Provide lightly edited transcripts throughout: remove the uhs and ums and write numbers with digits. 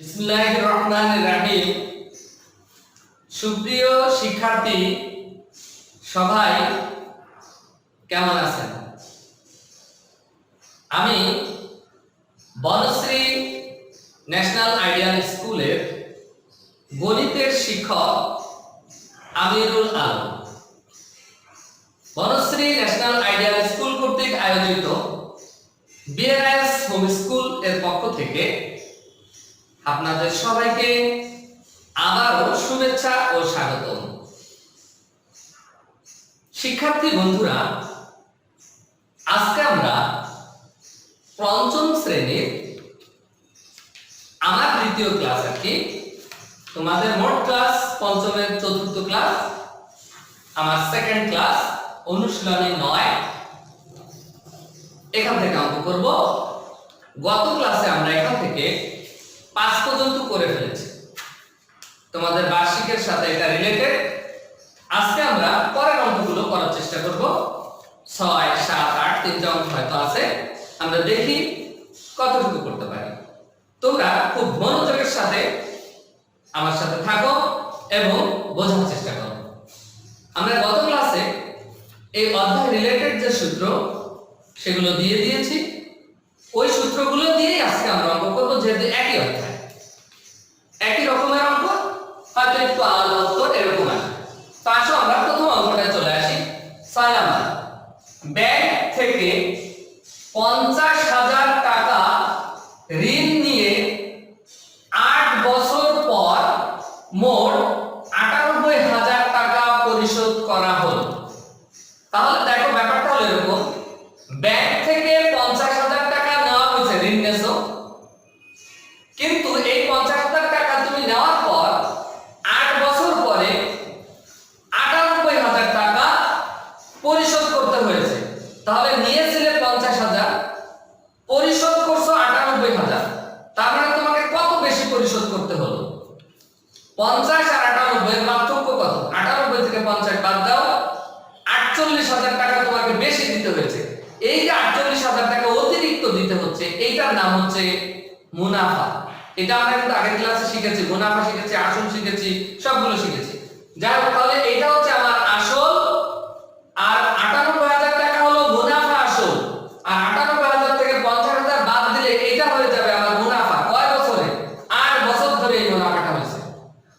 বিসমিল্লাহির রহমানির রহিম। সুপ্রিয় শিক্ষার্থী সবাই কেমন আছেন? আমি বনশ্রী ন্যাশনাল আইডিয়াল স্কুলের গণিতের শিক্ষক Amirul Alam. Banasree national ideal school কর্তৃক আয়োজিত বিএনএস হোম স্কুল এর পক্ষ থেকে আপনাদের সবাইকে আবারও শুভেচ্ছা ও স্বাগতম। শিক্ষার্থী বন্ধুরা, আজকে আমরা পঞ্চম শ্রেণীর আমার দ্বিতীয় ক্লাস আর কি, তোমাদের মোট ক্লাস পঞ্চমের চতুর্থ ক্লাস, আমার সেকেন্ড ক্লাস অনুশীলনী 9 এখান থেকে অঙ্ক করব। গত ক্লাসে আমরা এখান থেকে 5 পর্যন্ত করে ফেলেছি, তোমাদের বার্ষিকের সাথে এটা রিলেটেড। আজকে আমরা পরের অঙ্কগুলো করার চেষ্টা করব। 6, 7, 8 তিনটা অঙ্ক হয়তো আছে, আমরা দেখি কতটুকু করতে পারি। তোমরা খুব মনোযোগের সাথে আমার সাথে থাকো এবং বোঝার চেষ্টা করো। আমরা গত ক্লাসে এই অধ্যায় রিলেটেড যে সূত্র সেগুলো দিয়ে দিয়েছি, ওই সূত্রগুলো দিয়েই আজকে আমরা অঙ্ক করব। যেহেতু একই অধ্যায়, একই রকমের অঙ্ক, হয়তো একটু আলাদা উত্তর এরকম আছে। তো আসো আমরা প্রথম অঙ্কটায় চলে আসি। 6 নাম্বার, ব্যাংক থেকে 50,000 টাকা ঋণ নিয়ে 8 বছর পর মোট 98,000 টাকা পরিশোধ করা হলো। তাহলে দেখো ব্যাপারটা হলো এরকম, ব্যাংক থেকে 50,000 টাকা নেওয়া হয়েছে, ঋণ নেছো, কিন্তু এই 50,000 টাকা তুমি নেওয়ার পর 8 বছর পরে 98,000 টাকা পরিশোধ করতে হয়েছে। তাহলে নিয়েছিলে 50,000, পরিশোধ করছো 98,000, তার মানে তোমাকে কত বেশি পরিশোধ করতে হলো? 50 আর 98 এর পার্থক্য কত? 98 থেকে 50 বাদ দাও, 48,000 টাকা তোমাকে বেশি দিতে হয়েছে। এই যে 48,000 টাকা অতিরিক্ত দিতে হচ্ছে, এইটার নাম হচ্ছে মুনাফা। এটা আমরা কিন্তু আগের ক্লাসে শিখেছি, মুনাফা শিখেছি, আসল শিখেছি, সবগুলো শিখেছি। যাই হোক, তাহলে এটা হচ্ছে আমার আসল, আর 98,000 টাকা হলো মুনাফা আসল, আর 98,000 থেকে 50,000 বাদ দিলে এটা হয়ে যাবে আমার মুনাফা। কয় বছরে? 8 বছর ধরে এই মুনাফাটা হয়েছে।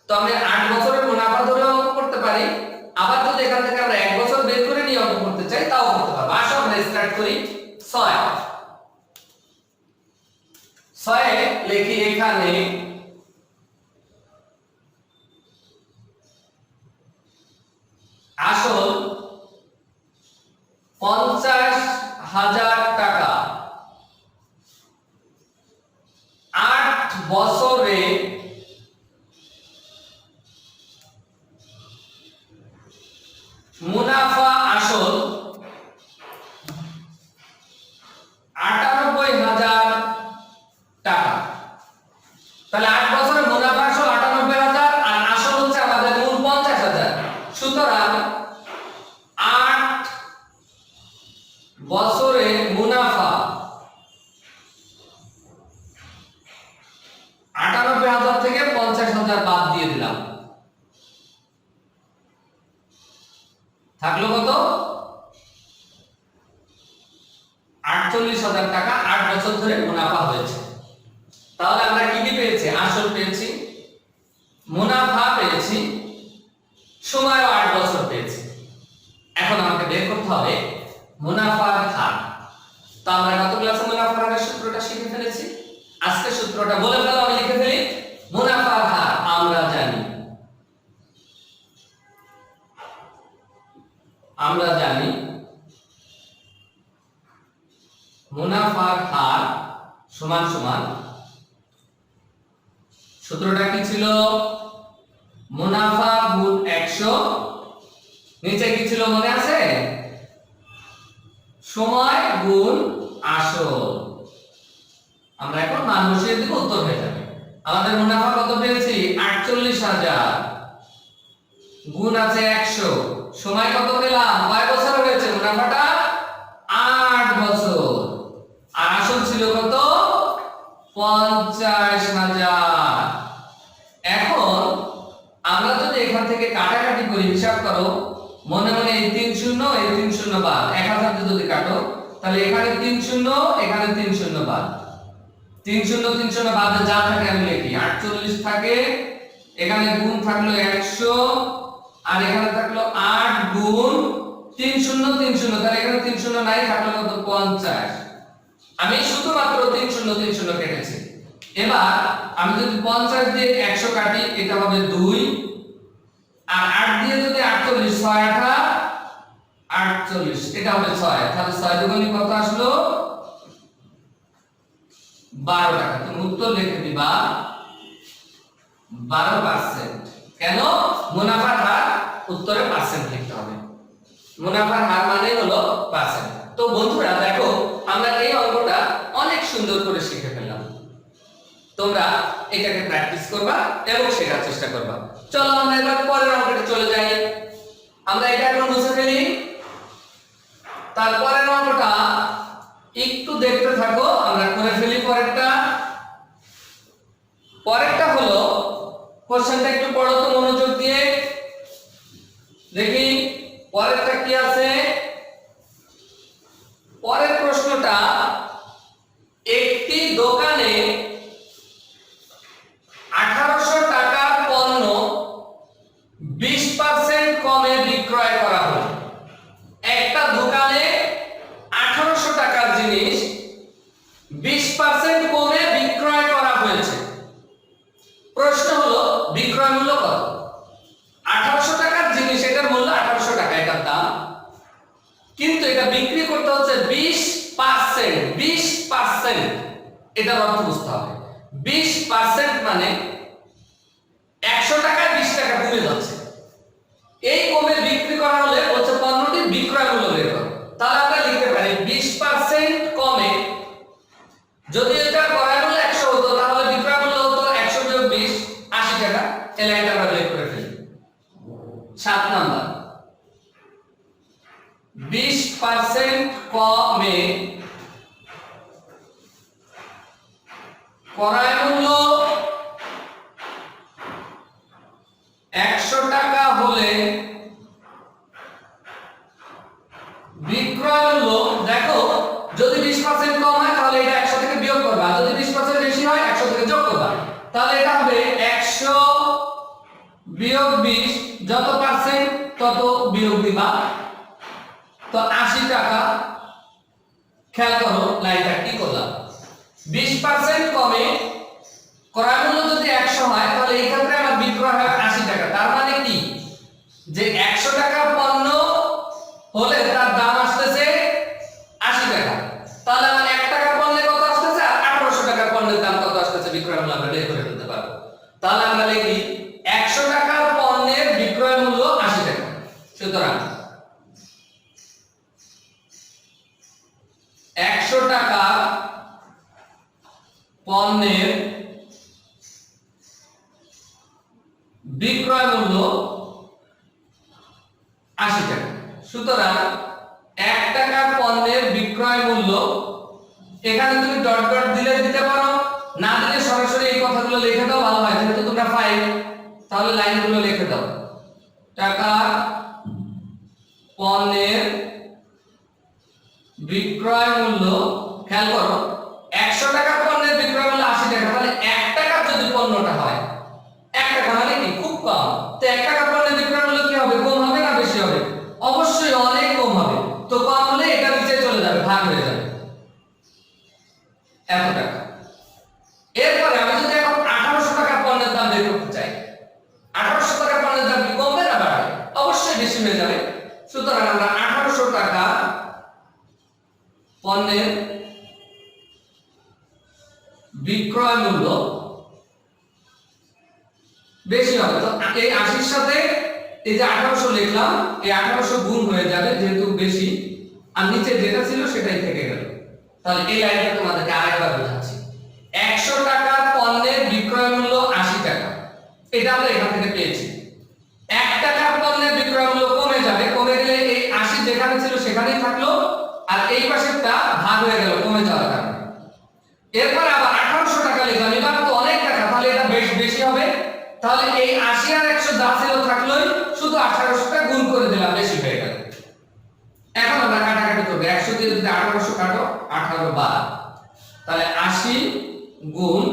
তো আমি 8 বছরের মুনাফা ধরে অঙ্ক করতে পারি, আবার যদি এখান থেকে আমরা 1 বছর বের করে নিয়ে অঙ্ক করতে চাই তাও করতে পারবো। আসো আমরা স্টার্ট করি। 6 লিখি এখানে আসল 50,000 টাকা 8 বছরে মুনাফা আসল 98,000 টাকা। তাহলে 8 বছরে মুনাফা আসল 98,000 আর আসল হচ্ছে আমাদের মূল 50,000। সুতরাং 8 বছরে মুনাফা 98,000 থেকে 50,000 বাদ দিয়ে দিলাম, থাকলো কত? 48,000 টাকা 8 বছর ধরে মুনাফা হয়েছে। তাহলে আমরা কি কি পেয়েছি? আসল পেয়েছি, মুনাফা পেয়েছি, সময়ও 8 বছর পেয়েছি। এখন আমাকে বের করতে হবে মুনাফার হার। তো আমরা গত ক্লাসে মুনাফার হারের সূত্রটা শিখে ফেলেছি, আজকে সূত্রটা বলে ফেলো, আমি লিখে ফেলি। মুনাফার হার আমরা জানি মুনাফার হার সমান সমান, সূত্রটা কি ছিল? মুনাফা গুণ 100, নিচে কি ছিল মনে আছে? সময় গুণ আসল। আমরা এখন মান বসিয়ে দেব, উত্তর হয়ে যাবে। আমাদের মুনাফা কত পেয়েছি? 48,000 গুণ আছে 100, সময় কত পেলাম? কয় বছর হয়েছে মুনাফাটা? 8 বছর। আর আসল ছিল কত? 50,000। করি, হিসাব করো মনে মনে। এই 3 শূন্য এই 3 শূন্য বাদ, 1000 দিয়ে যদি কাটো তাহলে এখানে 3 শূন্য এখানে 3 শূন্য বাদ, 3 শূন্য 3 শূন্য বাদে যা থাকে আমি লিখি। 48 থাকে, এখানে গুণ থাকলো 100, আর এখানে থাকলো 8 গুণ 3 শূন্য 3 শূন্য, তাহলে এখানে 3 শূন্য নাই, থাকলো কত 50। আমি শুধুমাত্র 3 শূন্য 3 শূন্য কেটেছি। এবার আমি যদি 50 দিয়ে 100 কাটি, এটা হবে 2, আর 8 দিয়ে যদি 48, 6 8 48, এটা হবে 6, তাহলে 6 দুগুণে কত আসলো 12 টাকা। তুমি উত্তর লিখে দিবা 12%। কেন? মুনাফার হার উত্তরে পার্সেন্ট লিখতে হবে, মুনাফার হার মানে হলো পার্সেন্ট। তো বন্ধুরা দেখো, আমরা এই অঙ্কটা অনেক সুন্দর করে শিখে ফেললাম। তোমরা এটাকে প্র্যাকটিস করবা এবং শেখার চেষ্টা করবা। চলো আমরা এবার পরের অঙ্কটা চলে যাই। আমরা এটা এখন মুছে ফেলি, তারপরের অঙ্কটা একটু দেখতে থাকো, আমরা করে ফেলি পরেরটা। পরেরটা হলো, কোশ্চেনটা একটু পড়ো তো মনোযোগ দিয়ে, দেখি পরেরটা কি আছে। পরের প্রশ্নটা, একটি দোকানে 1800 টাকার পণ্য 20% কমে বিক্রয় করা হলো। একটা দোকানে 1800 টাকার জিনিস 20% কমে বিক্রয় করা হয়েছে। প্রশ্ন হলো বিক্রয় মূল্য কত? 1800 টাকার জিনিস, এটার মূল্য 1800 টাকা, এটার দাম, কিন্তু এটা বিক্রি করতে হচ্ছে 20%। 20%, এটার অর্থ বুঝতে হবে। 20% মানে 100 টাকায় 20 টাকা কমে যাচ্ছে। এই কমে বিক্রি করা হলে হচ্ছে পণ্যটি বিক্রয় মূল্য বের করো। তাহলে আমরা লিখতে পারি 20% কমে, যদি এটা ক্রয় মূল্য 100 হতো তাহলে বিক্রয় মূল্য হতো 100 বিয়োগ 20, 80 টাকা। এই লাইনটা আমরা বের করে ফেলি। 7 নাম্বার, 20% কমে ক্রয় মূল্য 100 টাকা হলে বিক্রয় মূল্য, দেখো যদি 20% কম হয় তাহলে এটা 100 থেকে বিয়োগ করবা, যদি 20% বেশি হয় 100 থেকে যোগ করবা, তাহলে এটা হবে 100 বিয়োগ 20, যত পার্সেন্ট তত বিয়োগ দিবা, তো 80 টাকা। খেয়াল করো লাইনটা কি করলাম, 20% কমে ক্রয় মূল্য যদি 100 হয় তাহলে এই ক্ষেত্রে আমার বিক্রয় হয় 80 টাকা। তার মানে কি, যে 100 টাকার পণ্য হলে তার দাম আসতেছে 80 টাকা, তাহলে আমার 1 টাকার পণ্যে কত আসতেছে আর 1800 টাকার পণ্যের দাম কত আসতেছে বিক্রয় মূল্য আমরা বের করে ফেলতে পারবো। তাহলে আমরা লিখি 100 টাকার পণ্যের বিক্রয় মূল্য 80 টাকা। সুতরাং 100 টাকা পণ্যের বিক্রয় মূল্য 80 টাকা। সুতরাং 1 টাকার পণ্যের বিক্রয় মূল্য, এখানে তুমি ডট ডট দিলে দিতে পারো, না দিলে সরাসরি এই কথাগুলো লিখে দাও, ভালো হয়, যেহেতু তোমরা 5, তাহলে লাইনগুলো লিখে দাও। টাকার পণ্যের বিক্রয় মূল্য, খেয়াল করো 100 টাকার পণ্যের বিক্রয় মূল্য 80 টাকা, তাহলে 1 টাকার যদি পণ্যটা হয়, 1 টাকা মানে কি খুব কম, তো 1 টাকার পণ্যের বিক্রয় মূল্য কি হবে, কম হবে না বেশি হবে? অবশ্যই অনেক কম হবে। তো কম হলে এটা নিচে চলে যাবে, ভাগ হয়ে যাবে, এত টাকা। এরপরে আমি যদি এখন 1800 টাকার পণ্যের দাম বের করতে চাই, 1800 টাকার পণ্যের দাম কি কমবে না বাড়বে? অবশ্যই বেশি হয়ে যাবে। সুতরাং আমরা 1800 টাকা পণ্যের বিক্রয় মূল্য বেশি হবে, তো এই 80 সাথে এই যে 1800 লিখলাম, এই 1800 গুণ হয়ে যাবে যেহেতু বেশি, আর নিচে যেটা ছিল সেটাই থেকে গেল। তাহলে এই লাইনটা তোমাদেরকে আরেকবার বোঝাচ্ছি। 100 টাকার পণ্যের বিক্রয় মূল্য 80 টাকা, এটা আমরা এখান থেকে পেয়েছি। 1 টাকার পণ্যের বিক্রয় মূল্য কমে যাবে, কমে গেলে এই 80 যেখানে ছিল সেখানেই থাকলো, আর এই পাশেরটা ভাগ হয়ে গেল কমে যাওয়ার কারণে। এরপর আবার 1800 টাকা লিখলাম, এবার তো অনেক টাকা, তাহলে এটা বেশি হবে, তাহলে এই 80 আর 100 যা ছিল থাকলোই, শুধু 18 কাটো 18 বার, তাহলে 80 গুণ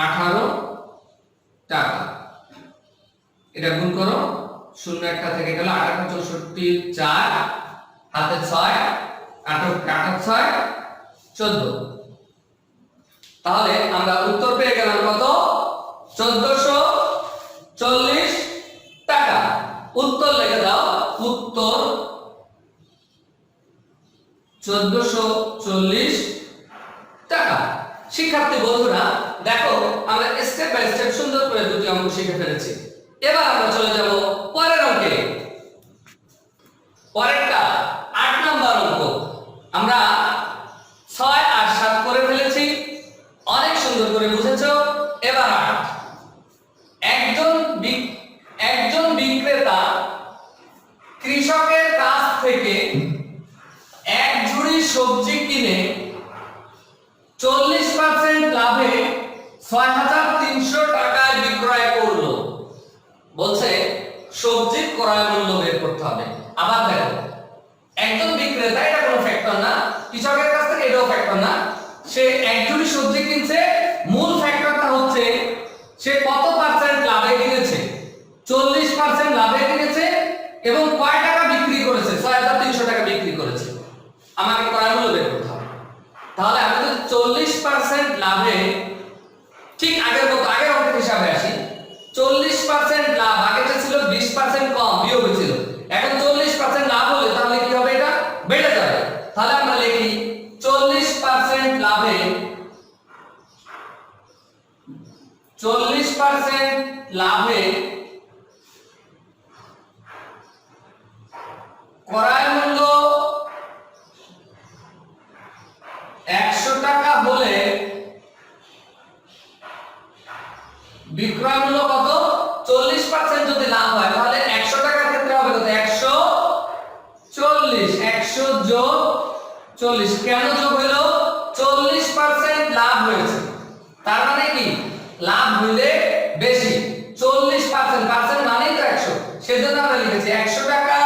18 টাকা, এটা গুণ করো, শূন্য একটা থেকে গেল 18 64 4 হাতে 6 8 কাটা 6 14, তাহলে আমরা উত্তর পেয়ে গেলাম কত? 1440 টাকা। উত্তর লিখে দাও, উত্তর 1440 টাকা। শিক্ষার্থী বন্ধুরা দেখো আমরা স্টেপ বাই স্টেপ সুন্দর করে দুটি অঙ্ক শিখে ফেলেছি। এবার আমরা চলে যাব পরের অঙ্কে। পরেরটা 8 নম্বর অঙ্ক। আমরা 6 আর 7 করে ফেলেছি, অনেক সুন্দর করে বুঝেছো। এবার 8। একজন বিক্রেতা কৃষকের কাছ থেকে এক ঝুড়ি সবজি কিনে 40% লাভে 6300 টাকায় বিক্রয় করলো। বলছে সবজির ক্রয় মূল্য বের করতে হবে। আবার দেখো একজন বিক্রেতা, এটা কোনো ফ্যাক্টর না, কৃষকের কাছ থেকে এটাও ফ্যাক্টর না, সে এক ঝুড়ি সবজি কিনছে, মূল ফ্যাক্টরটা হচ্ছে সে কত পার্সেন্ট লাভে কিনেছে, 40% লাভে কিনেছে এবং কয় টাকা বিক্রি করেছে, 6300 টাকা বিক্রি করেছে। আমাকে ক্রয় মূল্য বের করতে হবে। তাহলে আমি যদি 40% লাভে, ঠিক আগের মতো আগের অঙ্কের হিসাবে আসি, 40% লাভ, আগেটা ছিল 20% কম বিয়োগ হয়েছিল, এখন 40% লাভ হলে তাহলে কি হবে? এটা বেড়ে যাবে। তাহলে আমরা লিখি 40% লাভে, 40% লাভে ক্রয় মূল্য 100 টাকা হলে বিক্রয় মূল্য কত? 40% যদি লাভ হয় তাহলে 100 টাকার ক্ষেত্রে হবে কত? 140। 100 যোগ 40, কেন যোগ হলো? 40% লাভ হয়েছে, তার মানে কি লাভ হইলে বেশি, 40% পার্সেন্ট মানেই তো 100, সেজন্য আমরা লিখেছি 100 টাকা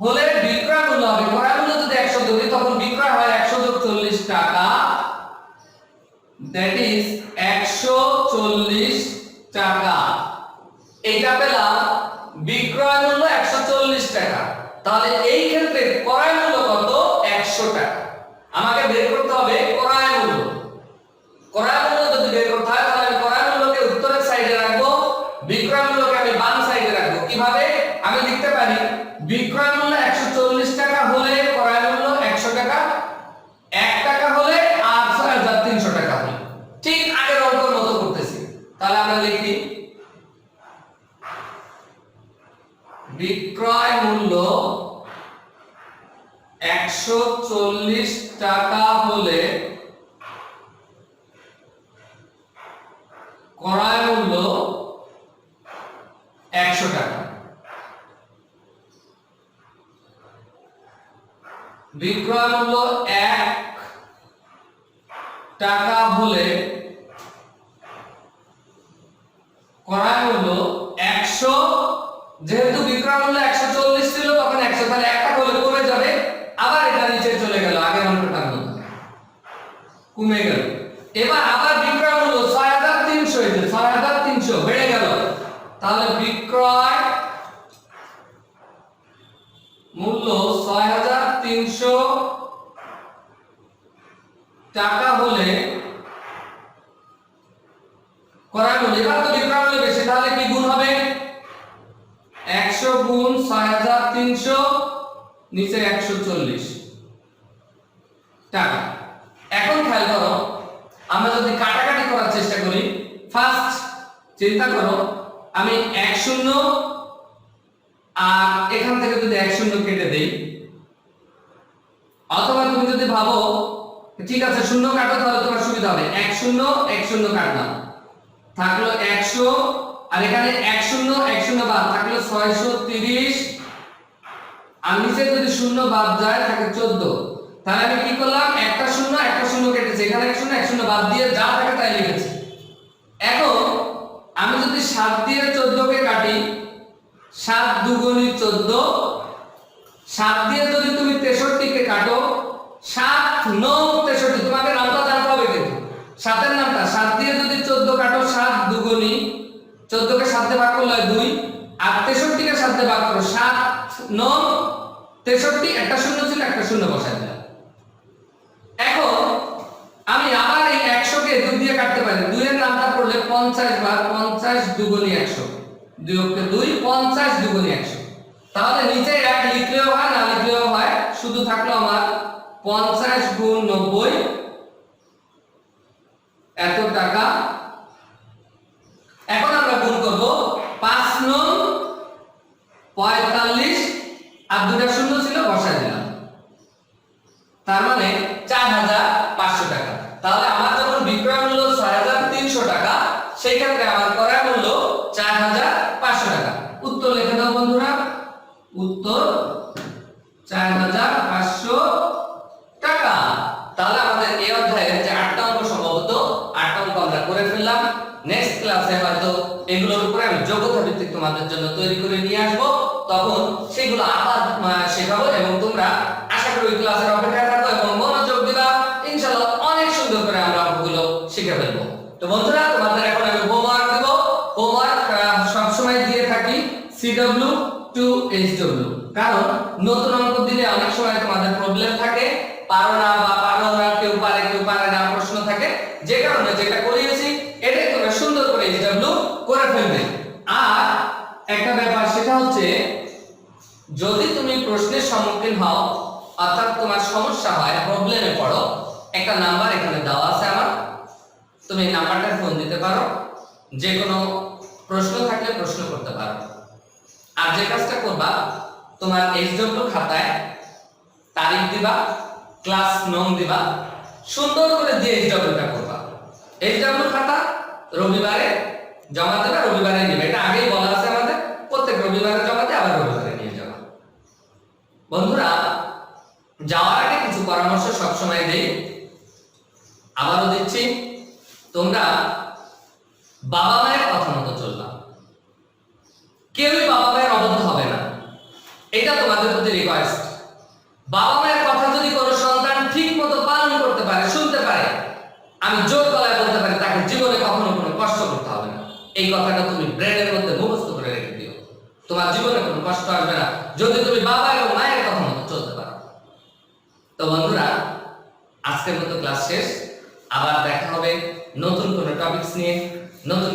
হলে বিক্রয় মূল্য হবে, ক্রয় মূল্য যদি 100 ধরি তখন বিক্রয় হয় 100 যোগ 40 টাকা, দ্যাট ইজ 140 টাকা। এটা পেলাম বিক্রয় মূল্য 140 টাকা। তাহলে এই ক্ষেত্রে ক্রয় মূল্য কত? 100 টাকা। আমাকে বের করতে হবে ক্রয় মূল্য। ক্রয় মূল্য যদি বের করতে হয় তাহলে আমি ক্রয় মূল্যকে উত্তরের সাইডে রাখবো, বিক্রয় মূল্যকে আমি বাম সাইডে রাখবো। কিভাবে? আমি লিখতে পারি বিক্রয় মূল্য 140 টাকা হলে ক্রয় মূল্য 100 টাকা, 1 টাকা হলে আর 6300 টাকা হলে, ঠিক আগের অঙ্কের মতো করতেছি। তাহলে আমরা লিখি বিক্রয় মূল্য 140 টাকা হলে ক্রয় মূল্য 100 টাকা। বিক্রয় মূল্য 1 টাকা হলে ক্রয় মূল্য 100, যেহেতু বিক্রয় মূল্য 140 ছিল তখন 100, তাহলে 1 টাকা হলে কমে যাবে, আবার এটা নিচে চলে গেল, আগের অঙ্কটার মতো কমে গেল। এবার আবার বিক্রয় মূল্য 6300 হয়েছে, 6300 বেড়ে গেল, তাহলে বিক্রয় মূল্য 6300 টাকা হলে ক্রয় মূল্য, এবার তো বিক্রয় মূল্য বেশি, তাহলে কি গুণ হবে? 100 গুণ 6300 নিচে 140 টাকা। এখন খেয়াল করো, আমরা যদি কাটাকাটি করার চেষ্টা করি, ফার্স্ট চিন্তা করো আমি 10 আর এখান থেকে যদি 10 কেটে দেই, অথবা তুমি যদি ভাবো ঠিক আছে শূন্য কাটো তাহলে তোমার সুবিধা হবে, 10 কাটলাম, থাকলো 100, আর এখানে 10 বাদ থাকলো 630, আর নিচে যদি শূন্য বাদ যায় থাকে 14। তাহলে আমি কি করলাম? একটা শূন্য কেটেছি, এখানে 1 বাদ দিয়ে যা থাকে তাই লিখেছি। এখন আমি যদি 7 দিয়ে 14 কে কাটি, 7 দুগুণী 14, 7 দিয়ে যদি তুমি 63 কে কাটো 7 9 63, তোমাকে নামটা জানতে হবে কিন্তু 7 এর নামটা 7 দিয়ে যদি 14 কাটো 7 দুগুণী 14 কে 7 দিয়ে ভাগ করলে হয় 2 আর 63 কে 7 দিয়ে ভাগ করো 7 9 63, একটা শূন্য ছিল একটা শূন্য বসাই দিলাম। এখন আমি আবার এই 100 কে 2 দিয়ে কাটতে পারি, 2 এর নামটা পড়লে 50 বার 50 দুগুণী 100, 2 কে 2 50 দুগুণী 100। তাহলে নিচে 1 লিখলেও হয় না লিখলেও হয়, শুধু থাকলো আমার 50 গুণ 90 এত টাকা। এখন আমরা গুণ করব 5 9 45 আর দুটো শূন্য ছিল বসাই দিলাম, তার মানে 4500 টাকা। তাহলে আমার যখন বিক্রয় মূল্য 6300 টাকা, সেই ক্ষেত্রে আমার ক্রয় মূল্য 4500 টাকা। উত্তর লিখে দাও বন্ধুরা, উত্তর 4500 টাকা। তাহলে আমাদের এই অধ্যায়ের যে 8টা অঙ্ক সম্ভবত 8টা অঙ্ক আমরা করে ফেললাম। নেক্সট ক্লাসে হয়তো এগুলোর উপরে আমি যোগ্যতা ভিত্তিক তোমাদের জন্য তৈরি করে নিয়ে আসব, তখন সেগুলো আবার শেখাবো এবং তোমরা আশা করি ওই ক্লাসের অপেক্ষায় থাকো এবং মনোযোগ দিবা। ইনশাআল্লাহ অনেক সুন্দর করে আমরা অঙ্কগুলো শিখে ফেলবো। তো বন্ধুরা, তোমাদের এখন আমি হোমওয়ার্ক দেব। হোমওয়ার্ক সবসময় দিয়ে থাকি CW to HW, কারণ নতুন অঙ্ক দিলে অনেক সময় তোমাদের প্রবলেম থাকে, পারো না বা পারো না, কেউ পারে না প্রশ্ন থাকে, যে কারণে যেটা করিয়েছি এটাই তোমরা সুন্দর করে HW করে ফেলবে। আর একটা ব্যাপার সেটা হচ্ছে, যদি তুমি প্রশ্নের সম্মুখীন হও অর্থাৎ তোমার সমস্যা হয়, প্রবলেমে পড়ো, একটা নাম্বার এখানে দেওয়া আছে আমার, তুমি এই নাম্বারটায় ফোন দিতে পারো, যে কোনো প্রশ্ন থাকলে প্রশ্ন করতে পারো। আর যে কাজটা করবা, তোমার HW খাতায় তারিখ দিবা, ক্লাস নং দিবা, সুন্দর করে দিয়ে HW-টা করবা। HW খাতা রবিবারে জমা দেবা, রবিবারে নিবে, এটা আগেই বলা আছে আমাদের, প্রত্যেক রবিবারে জমা দিয়ে আবার রবিবারে নিয়ে যাবা। বন্ধুরা, যাওয়ার আগে কিছু পরামর্শ সবসময় দেই, আবারও দিচ্ছি, তোমরা বাবা মায়ের কথা মতো চলবা, কেউই বাবা মায়ের অবদ্ধ হবে না, এটা তোমাদের প্রতি রিকোয়েস্ট। বাবা মায়ের কথা যদি কোনো সন্তান ঠিক মতো পালন করতে পারে, শুনতে পারে, আমি জোর গলায় বলতে পারি তাকে জীবনে কখনো কোনো কষ্ট করতে হবে না। এই কথাটা তুমি ব্রেনের মধ্যে মুখস্থ করে রেখে দিও, তোমার জীবনে কোনো কষ্ট আসবে না যদি তুমি বাবা এবং মায়ের কথা মতো চলতে পারো। তো বন্ধুরা, আজকের মতো ক্লাস শেষ, আবার দেখা হবে নতুন কোনো টপিকস নিয়ে, নতুন